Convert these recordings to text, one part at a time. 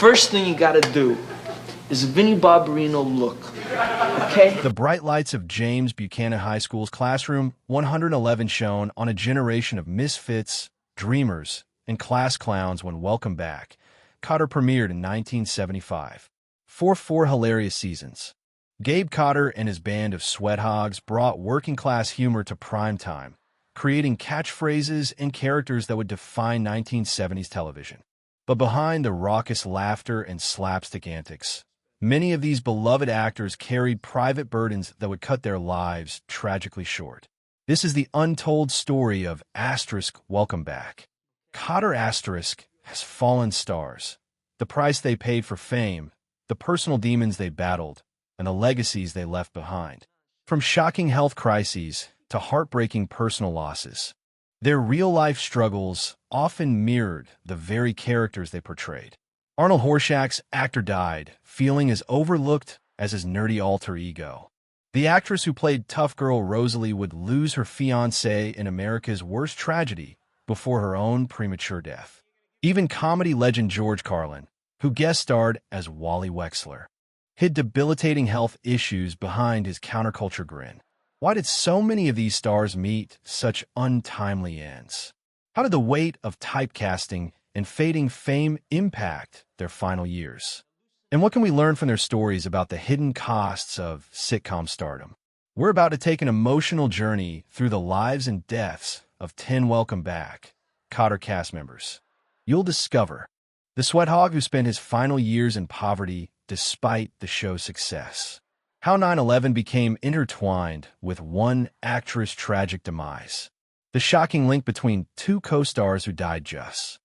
first thing you gotta do is a Vinnie Barbarino look, okay? The bright lights of James Buchanan High School's classroom 111 shone on a generation of misfits, dreamers, and class clowns when Welcome Back, Kotter premiered in 1975. For 4 hilarious seasons, Gabe Kotter and his band of Sweathogs brought working-class humor to primetime, creating catchphrases and characters that would define 1970s television. But behind the raucous laughter and slapstick antics, many of these beloved actors carried private burdens that would cut their lives tragically short. This is the untold story of Welcome Back. Kotter has fallen stars, the price they paid for fame, the personal demons they battled, and the legacies they left behind. From shocking health crises to heartbreaking personal losses, their real-life struggles often mirrored the very characters they portrayed. Arnold Horshack's actor died, feeling as overlooked as his nerdy alter ego. The actress who played tough girl Rosalie would lose her fiancé in America's worst tragedy before her own premature death. Even comedy legend George Carlin, who guest-starred as Wally Wexler, hid debilitating health issues behind his counterculture grin. Why did so many of these stars meet such untimely ends? How did the weight of typecasting and fading fame impact their final years? And what can we learn from their stories about the hidden costs of sitcom stardom? We're about to take an emotional journey through the lives and deaths of 10 Welcome Back Kotter cast members. You'll discover the Sweathog who spent his final years in poverty despite the show's success. How 9/11 became intertwined with one actress' tragic demise. The shocking link between 2 co-stars who died just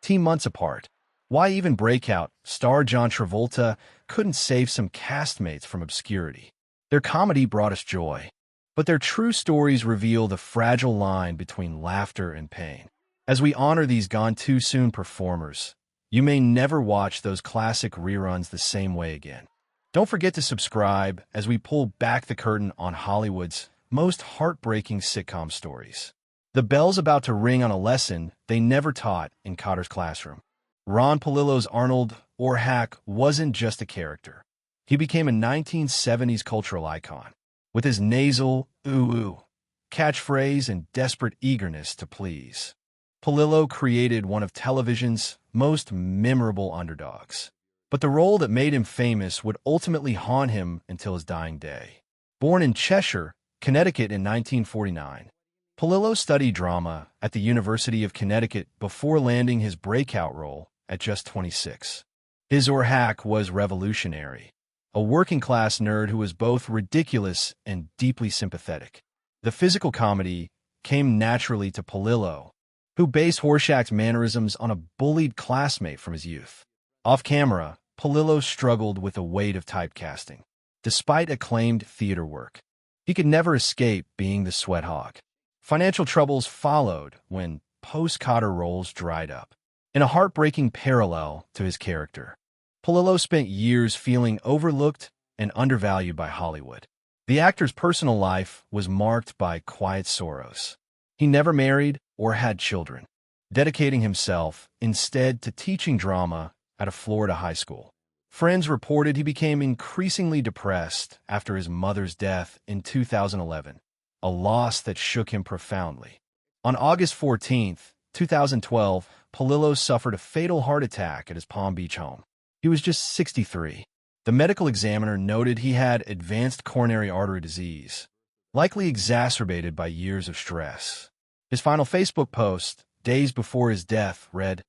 months apart. Why even Breakout star John Travolta couldn't save some castmates from obscurity. Their comedy brought us joy, but their true stories reveal the fragile line between laughter and pain. As we honor these gone-too-soon performers, you may never watch those classic reruns the same way again. Don't forget to subscribe as we pull back the curtain on Hollywood's most heartbreaking sitcom stories. The bell's about to ring on a lesson they never taught in Kotter's classroom. Ron Palillo's Arnold Orhack wasn't just a character. He became a 1970s cultural icon. With his nasal ooh-ooh catchphrase and desperate eagerness to please, Palillo created one of television's most memorable underdogs. But the role that made him famous would ultimately haunt him until his dying day. Born in Cheshire, Connecticut in 1949, Palillo studied drama at the University of Connecticut before landing his breakout role at just 26. His Orhack was revolutionary, a working-class nerd who was both ridiculous and deeply sympathetic. The physical comedy came naturally to Palillo, who based Horshack's mannerisms on a bullied classmate from his youth. Off-camera, Palillo struggled with the weight of typecasting. Despite acclaimed theater work, he could never escape being the Sweathog. Financial troubles followed when post-Kotter roles dried up. In a heartbreaking parallel to his character, Palillo spent years feeling overlooked and undervalued by Hollywood. The actor's personal life was marked by quiet sorrows. He never married or had children, dedicating himself instead to teaching drama at a Florida high school. Friends reported he became increasingly depressed after his mother's death in 2011, a loss that shook him profoundly. On August 14, 2012, Palillo suffered a fatal heart attack at his Palm Beach home. He was just 63. The medical examiner noted he had advanced coronary artery disease, likely exacerbated by years of stress. His final Facebook post, days before his death, read,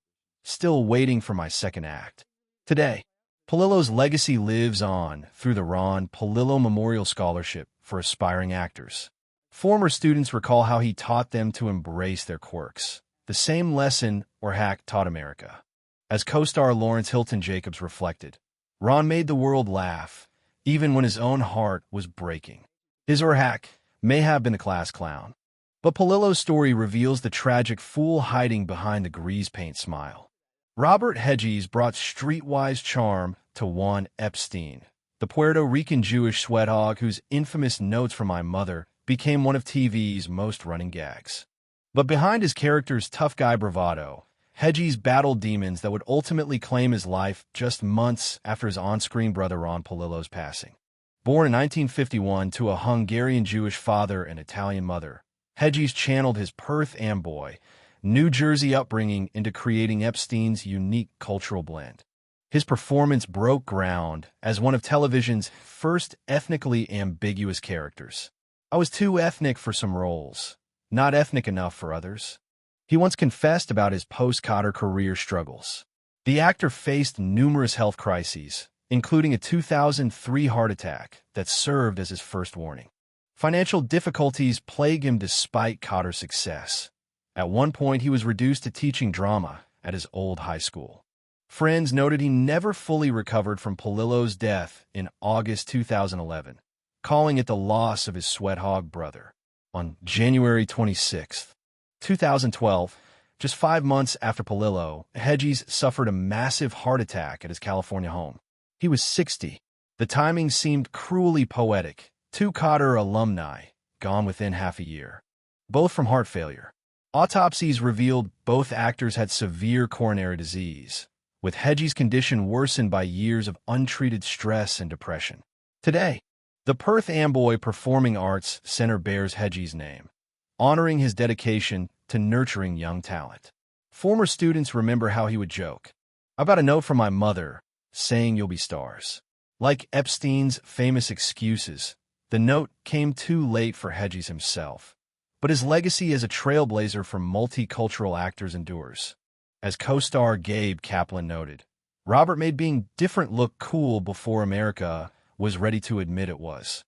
"Still waiting for my second act." Today, Palillo's legacy lives on through the Ron Palillo Memorial Scholarship for aspiring actors. Former students recall how he taught them to embrace their quirks, the same lesson Orhack taught America. As co-star Lawrence Hilton Jacobs reflected, Ron made the world laugh, even when his own heart was breaking. His Orhack may have been a class clown, but Palillo's story reveals the tragic fool hiding behind the grease paint smile. Robert Hedges brought streetwise charm to Juan Epstein, the Puerto Rican Jewish Sweathog whose infamous Notes from My Mother became one of TV's most running gags. But behind his character's tough guy bravado, Hedges battled demons that would ultimately claim his life just months after his on-screen brother Ron Palillo's passing. Born in 1951 to a Hungarian Jewish father and Italian mother, Hedges channeled his Perth Amboy, New Jersey upbringing into creating Epstein's unique cultural blend. His performance broke ground as one of television's first ethnically ambiguous characters. "I was too ethnic for some roles, not ethnic enough for others." He once confessed about his post-Kotter career struggles. The actor faced numerous health crises, including a 2003 heart attack that served as his first warning. Financial difficulties plagued him despite Kotter's success. At one point, he was reduced to teaching drama at his old high school. Friends noted he never fully recovered from Palillo's death in August 2011, calling it the loss of his Sweathog brother. On January 26, 2012, just 5 months after Palillo, Hedges suffered a massive heart attack at his California home. He was 60. The timing seemed cruelly poetic. 2 Kotter alumni, gone within half a year, both from heart failure. Autopsies revealed both actors had severe coronary disease, with Hedges' condition worsened by years of untreated stress and depression. Today, the Perth Amboy Performing Arts Center bears Hedges' name, honoring his dedication to nurturing young talent. Former students remember how he would joke, "I got a note from my mother saying you'll be stars." Like Epstein's famous excuses, the note came too late for Hedges himself, but his legacy as a trailblazer for multicultural actors endures. As co-star Gabe Kotter noted, "Robert made being different look cool before America was ready to admit it was."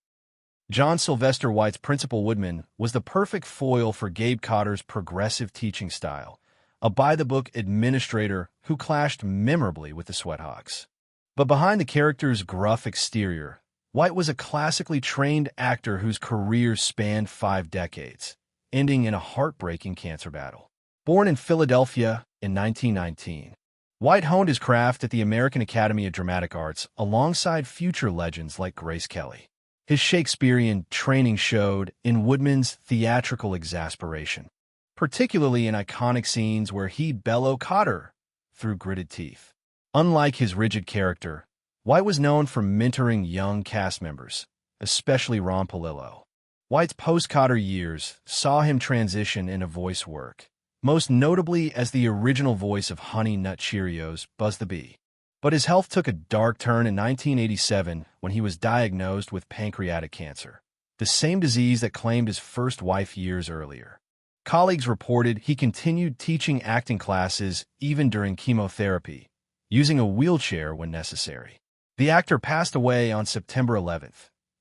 John Sylvester White's Principal Woodman was the perfect foil for Gabe Kotter's progressive teaching style, a by-the-book administrator who clashed memorably with the Sweathogs. But behind the character's gruff exterior, White was a classically trained actor whose career spanned 5 decades, ending in a heartbreaking cancer battle. Born in Philadelphia in 1919, White honed his craft at the American Academy of Dramatic Arts alongside future legends like Grace Kelly. His Shakespearean training showed in Woodman's theatrical exasperation, particularly in iconic scenes where he'd bellow Kotter through gritted teeth. Unlike his rigid character, White was known for mentoring young cast members, especially Ron Palillo. White's post-Kotter years saw him transition into voice work, most notably as the original voice of Honey Nut Cheerios' Buzz the Bee. But his health took a dark turn in 1987 when he was diagnosed with pancreatic cancer, the same disease that claimed his first wife years earlier. Colleagues reported he continued teaching acting classes even during chemotherapy, using a wheelchair when necessary. The actor passed away on September 11,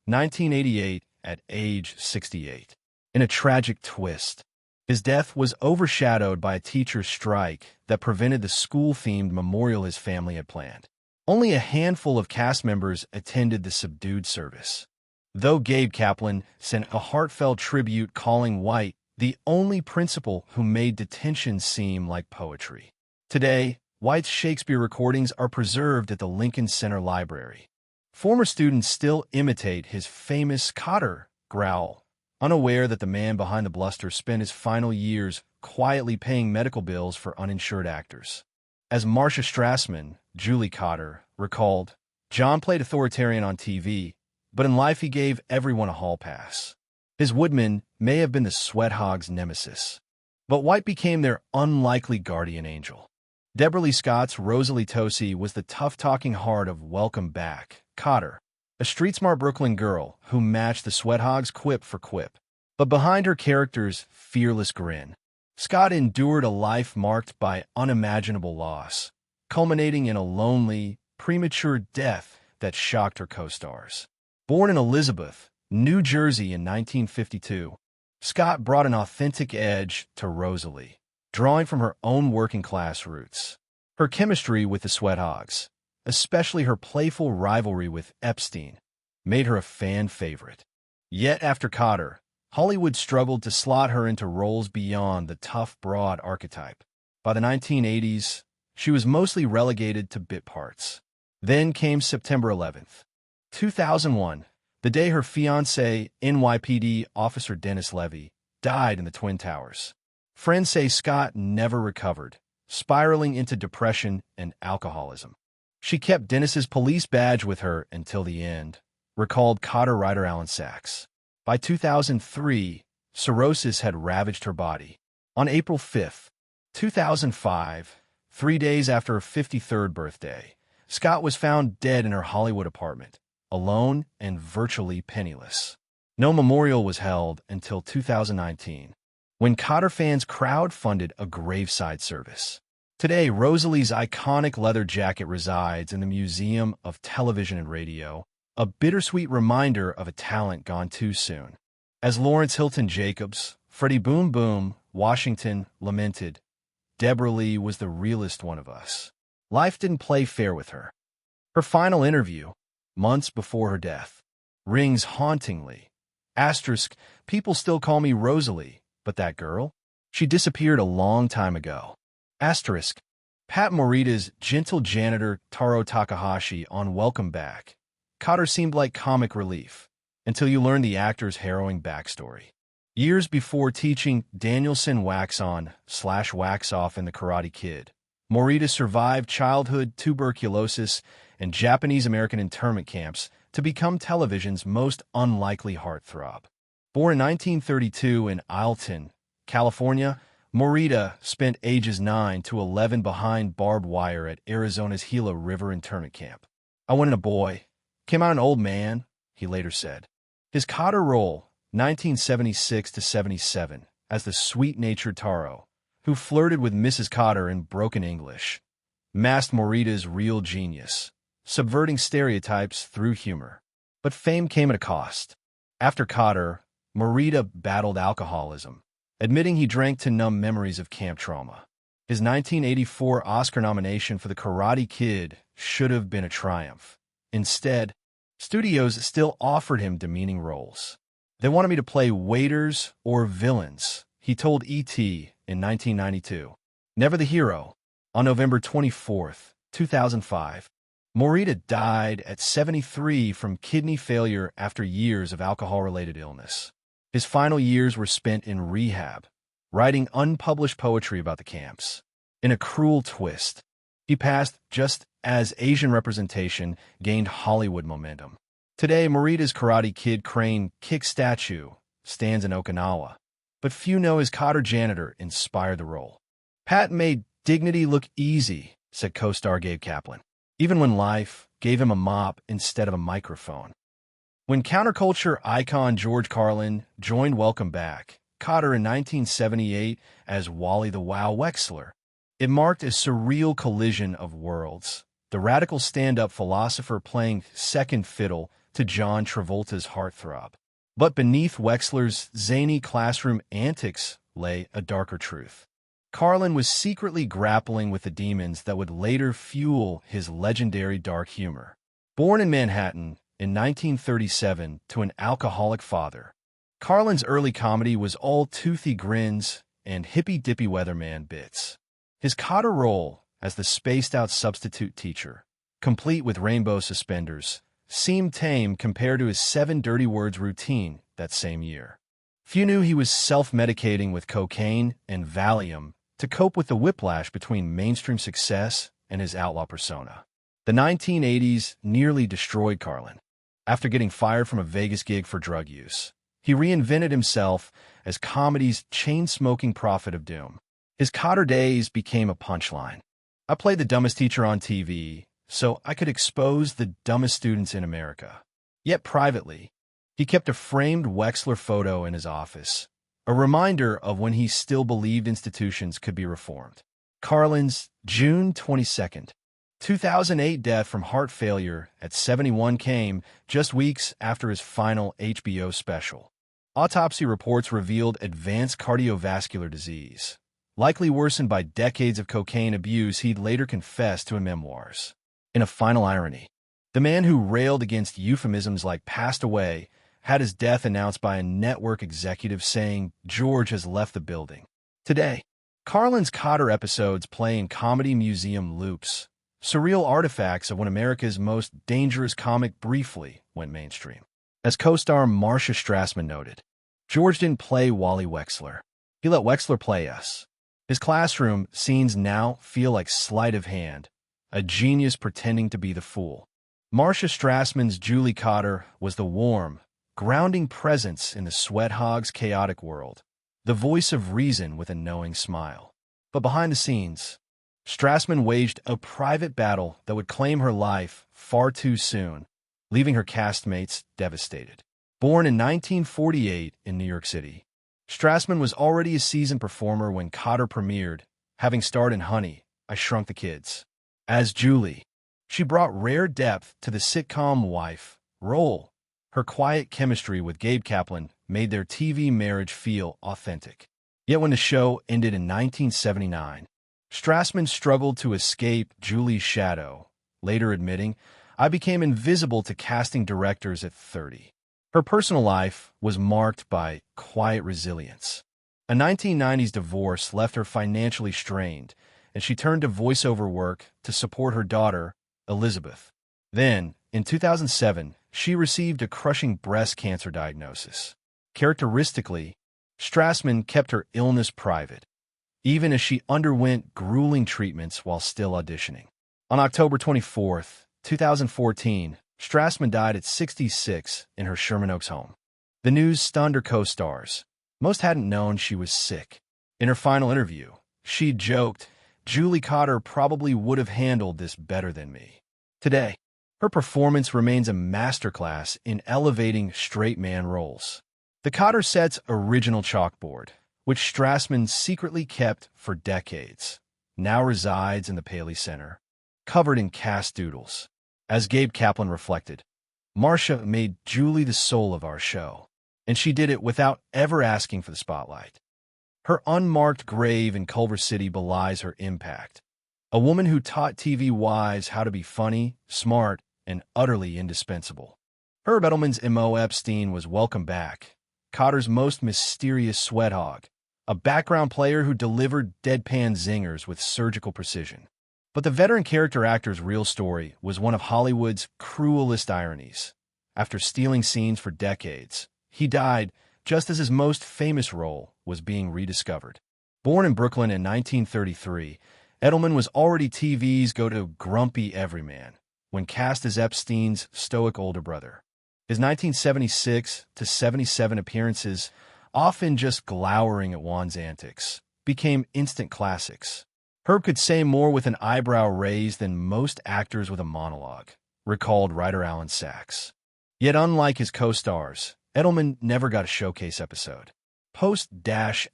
1988, at age 68. In a tragic twist, his death was overshadowed by a teacher's strike that prevented the school-themed memorial his family had planned. Only a handful of cast members attended the subdued service, though Gabe Kotter sent a heartfelt tribute calling White the only principal who made detention seem like poetry. Today, White's Shakespeare recordings are preserved at the Lincoln Center Library. Former students still imitate his famous Kotter growl, unaware that the man behind the bluster spent his final years quietly paying medical bills for uninsured actors. As Marshia Straman, Julie Kotter, recalled, "John played authoritarian on TV, but in life he gave everyone a hall pass." His Woodman may have been the Sweathogs' nemesis, but White became their unlikely guardian angel. Deborah Lee Scott's Rosalie Tosi was the tough-talking heart of Welcome Back, Kotter, a street-smart Brooklyn girl who matched the Sweathogs quip for quip. But behind her character's fearless grin, Scott endured a life marked by unimaginable loss, culminating in a lonely, premature death that shocked her co-stars. Born in Elizabeth, New Jersey in 1952, Scott brought an authentic edge to Rosalie, drawing from her own working-class roots. Her chemistry with the Sweathogs, especially her playful rivalry with Epstein, made her a fan favorite. Yet after Kotter, Hollywood struggled to slot her into roles beyond the tough, broad archetype. By the 1980s, she was mostly relegated to bit parts. Then came September 11th, 2001, the day her fiancé, NYPD Officer Dennis Levy, died in the Twin Towers. Friends say Scott never recovered, spiraling into depression and alcoholism. She kept Dennis's police badge with her until the end, recalled Kotter writer Alan Sachs. By 2003, cirrhosis had ravaged her body. On April 5, 2005, 3 days after her 53rd birthday, Scott was found dead in her Hollywood apartment, alone and virtually penniless. No memorial was held until 2019, when Kotter fans crowdfunded a graveside service. Today, Rosalie's iconic leather jacket resides in the Museum of Television and Radio, a bittersweet reminder of a talent gone too soon. As Lawrence Hilton Jacobs, Freddie Boom Boom, Washington, lamented, Deborah Lee was the realest one of us. Life didn't play fair with her. Her final interview, months before her death, rings hauntingly. Asterisk, people still call me Rosalie, but that girl? She disappeared a long time ago. Asterisk, Pat Morita's gentle janitor Taro Takahashi on Welcome Back. Kotter seemed like comic relief, until you learn the actor's harrowing backstory. Years before teaching Danielson wax on/wax off in The Karate Kid, Morita survived childhood tuberculosis and Japanese-American internment camps to become television's most unlikely heartthrob. Born in 1932 in Isleton, California, Morita spent ages 9 to 11 behind barbed wire at Arizona's Gila River internment camp. I went in a boy, came out an old man, he later said. His Kotter role, 1976 to 77, as the sweet-natured Taro, who flirted with Mrs. Kotter in broken English, masked Morita's real genius, subverting stereotypes through humor. But fame came at a cost. After Kotter, Morita battled alcoholism, admitting he drank to numb memories of camp trauma. His 1984 Oscar nomination for The Karate Kid should have been a triumph. Instead, studios still offered him demeaning roles. They wanted me to play waiters or villains, he told E.T. in 1992. Never the hero. On November 24, 2005, Morita died at 73 from kidney failure after years of alcohol-related illness. His final years were spent in rehab, writing unpublished poetry about the camps. In a cruel twist, he passed just as Asian representation gained Hollywood momentum. Today, Morita's Karate Kid crane kick statue stands in Okinawa, but few know his Kotter janitor inspired the role. Pat made dignity look easy, said co-star Gabe Kaplan, even when life gave him a mop instead of a microphone. When counterculture icon George Carlin joined Welcome Back, Kotter in 1978 as Wally the Wow Wexler, it marked a surreal collision of worlds, the radical stand-up philosopher playing second fiddle to John Travolta's heartthrob. But beneath Wexler's zany classroom antics lay a darker truth. Carlin was secretly grappling with the demons that would later fuel his legendary dark humor. Born in Manhattan in 1937 to an alcoholic father, Carlin's early comedy was all toothy grins and hippy-dippy weatherman bits. His Kotter role as the spaced-out substitute teacher, complete with rainbow suspenders, seemed tame compared to his 7 dirty words routine that same year. Few knew he was self-medicating with cocaine and Valium to cope with the whiplash between mainstream success and his outlaw persona. The 1980s nearly destroyed Carlin. After getting fired from a Vegas gig for drug use, he reinvented himself as comedy's chain-smoking prophet of doom. His Kotter days became a punchline. I played the dumbest teacher on TV, so I could expose the dumbest students in America. Yet privately, he kept a framed Wexler photo in his office, a reminder of when he still believed institutions could be reformed. Carlin's June 22, 2008 death from heart failure at 71 came just weeks after his final HBO special. Autopsy reports revealed advanced cardiovascular disease, likely worsened by decades of cocaine abuse he'd later confessed to in memoirs. In a final irony, the man who railed against euphemisms like passed away had his death announced by a network executive saying George has left the building. Today, Carlin's Kotter episodes play in comedy museum loops, surreal artifacts of when America's most dangerous comic briefly went mainstream. As co-star Marshia Straman noted, George didn't play Wally Wexler. He let Wexler play us. His His classroom scenes now feel like sleight of hand, a genius pretending to be the fool. Marshia Straman's Julie Kotter was the warm, grounding presence in the Sweathogs' chaotic world, the voice of reason with a knowing smile. But behind the scenes, Straman waged a private battle that would claim her life far too soon, leaving her castmates devastated. Born in 1948 in New York City, Straman was already a seasoned performer when Kotter premiered, having starred in Honey, I Shrunk the Kids. As Julie, she brought rare depth to the sitcom wife role. Her quiet chemistry with Gabe Kotter made their TV marriage feel authentic. Yet when the show ended in 1979, Straman struggled to escape Julie's shadow, later admitting, "I became invisible to casting directors at 30. Her personal life was marked by quiet resilience. A 1990s divorce left her financially strained, and she turned to voiceover work to support her daughter, Elizabeth. Then, in 2007, she received a crushing breast cancer diagnosis. Characteristically, Straman kept her illness private, even as she underwent grueling treatments while still auditioning. On October 24, 2014, Straman died at 66 in her Sherman Oaks home. The news stunned her co-stars. Most hadn't known she was sick. In her final interview, she joked, "Julie Kotter probably would have handled this better than me." Today, her performance remains a masterclass in elevating straight man roles. The Kotter set's original chalkboard, which Straman secretly kept for decades, now resides in the Paley Center, covered in cast doodles. As Gabe Kotter reflected, "Marshia made Julie the soul of our show, and she did it without ever asking for the spotlight." Her unmarked grave in Culver City belies her impact. A woman who taught TV wives how to be funny, smart, and utterly indispensable. Herb Edelman's M.O. Epstein was welcome back, Kotter's most mysterious sweathog, a background player who delivered deadpan zingers with surgical precision. But the veteran character actor's real story was one of Hollywood's cruelest ironies. After stealing scenes for decades, he died just as his most famous role was being rediscovered. Born in Brooklyn in 1933, Edelman was already TV's go-to grumpy everyman when cast as Epstein's stoic older brother. His 1976 to 77 appearances, often just glowering at Juan's antics, became instant classics. Herb could say more with an eyebrow raised than most actors with a monologue, recalled writer Alan Sachs. Yet unlike his co-stars, Edelman never got a showcase episode. Post-**Kotter**,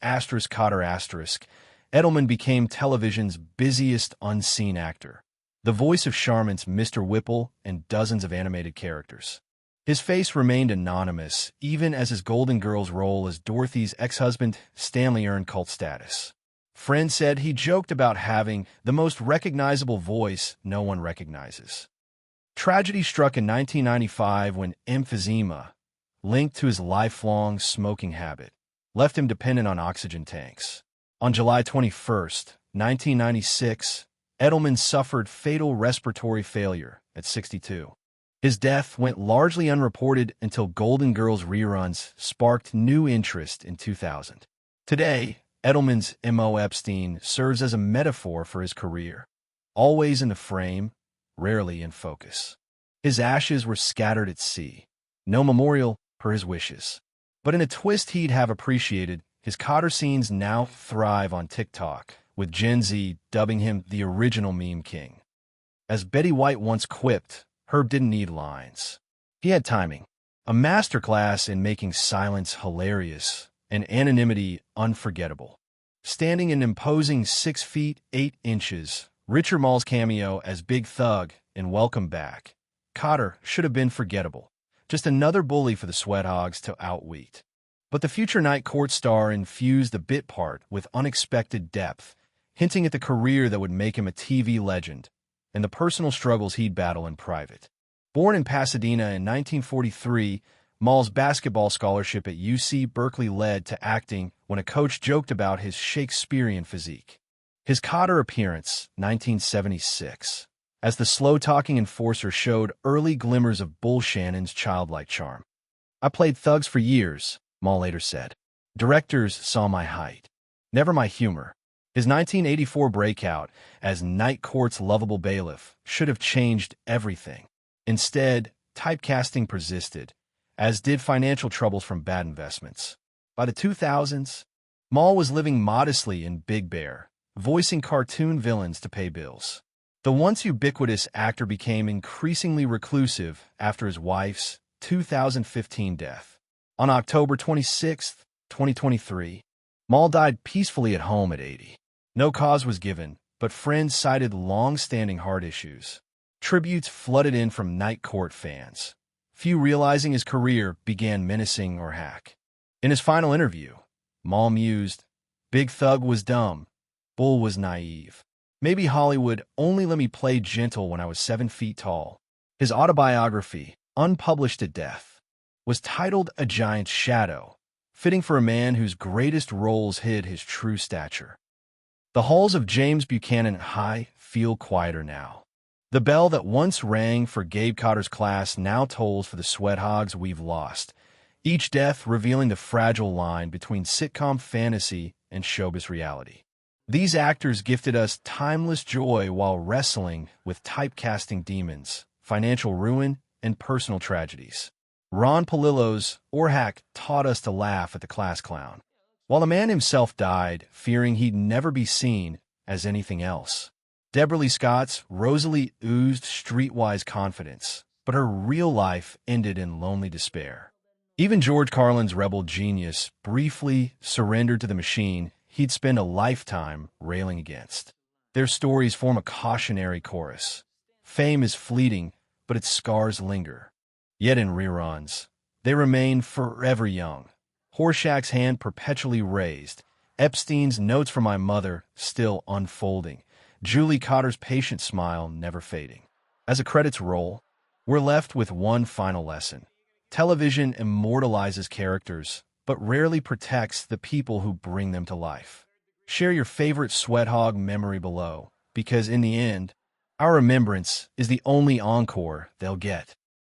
Edelman became television's busiest unseen actor, the voice of Charmin's Mr. Whipple and dozens of animated characters. His face remained anonymous, even as his Golden Girls role as Dorothy's ex-husband, Stanley, earned cult status. Friends said he joked about having the most recognizable voice no one recognizes. Tragedy struck in 1995 when emphysema, linked to his lifelong smoking habit, left him dependent on oxygen tanks. On July 21, 1996, Edelman suffered fatal respiratory failure at 62. His death went largely unreported until Golden Girls reruns sparked new interest in 2000. Today, Edelman's M.O. Epstein serves as a metaphor for his career, always in the frame, rarely in focus. His ashes were scattered at sea, no memorial per his wishes. But in a twist he'd have appreciated, his Kotter scenes now thrive on TikTok, with Gen Z dubbing him the original meme king. As Betty White once quipped, Herb didn't need lines. He had timing, a masterclass in making silence hilarious and anonymity unforgettable. Standing an imposing 6 feet 8 inches, Richard Maul's cameo as Big Thug in Welcome Back, Kotter should have been forgettable, just another bully for the Sweathogs to outwit. But the future Night Court star infused the bit part with unexpected depth, hinting at the career that would make him a TV legend and the personal struggles he'd battle in private. Born in Pasadena in 1943, Maul's basketball scholarship at UC Berkeley led to acting when a coach joked about his Shakespearean physique. His Kotter appearance, 1976, as the slow-talking enforcer showed early glimmers of Bull Shannon's childlike charm. "I played thugs for years," Maul later said. "Directors saw my height, never my humor. His 1984 breakout as Night Court's lovable bailiff should have changed everything. Instead, typecasting persisted, as did financial troubles from bad investments. By the 2000s, Maul was living modestly in Big Bear, voicing cartoon villains to pay bills. The once ubiquitous actor became increasingly reclusive after his wife's 2015 death. On October 26, 2023, Maul died peacefully at home at 80. No cause was given, but friends cited long-standing heart issues. Tributes flooded in from Night Court fans, few realizing his career began menacing or hack. In his final interview, Maul mused, "Big Thug was dumb, Bull was naive. Maybe Hollywood only let me play gentle when I was 7 feet tall." His autobiography, unpublished at death, was titled A Giant's Shadow, fitting for a man whose greatest roles hid his true stature. The halls of James Buchanan High feel quieter now. The bell that once rang for Gabe Kotter's class now tolls for the Sweathogs we've lost, each death revealing the fragile line between sitcom fantasy and showbiz reality. These actors gifted us timeless joy while wrestling with typecasting demons, financial ruin, and personal tragedies. Ron Palillo's Orhack taught us to laugh at the class clown, while the man himself died, fearing he'd never be seen as anything else. Deborah Lee Scott's Rosalie oozed streetwise confidence, but her real life ended in lonely despair. Even George Carlin's rebel genius briefly surrendered to the machine he'd spend a lifetime railing against. Their stories form a cautionary chorus. Fame is fleeting, but its scars linger. Yet in reruns, they remain forever young. Horshack's hand perpetually raised, Epstein's Notes from My Mother still unfolding, Julie Cotter's patient smile never fading. As the credits roll, we're left with one final lesson. Television immortalizes characters, but rarely protects the people who bring them to life. Share your favorite Sweathog memory below, because in the end, our remembrance is the only encore they'll get.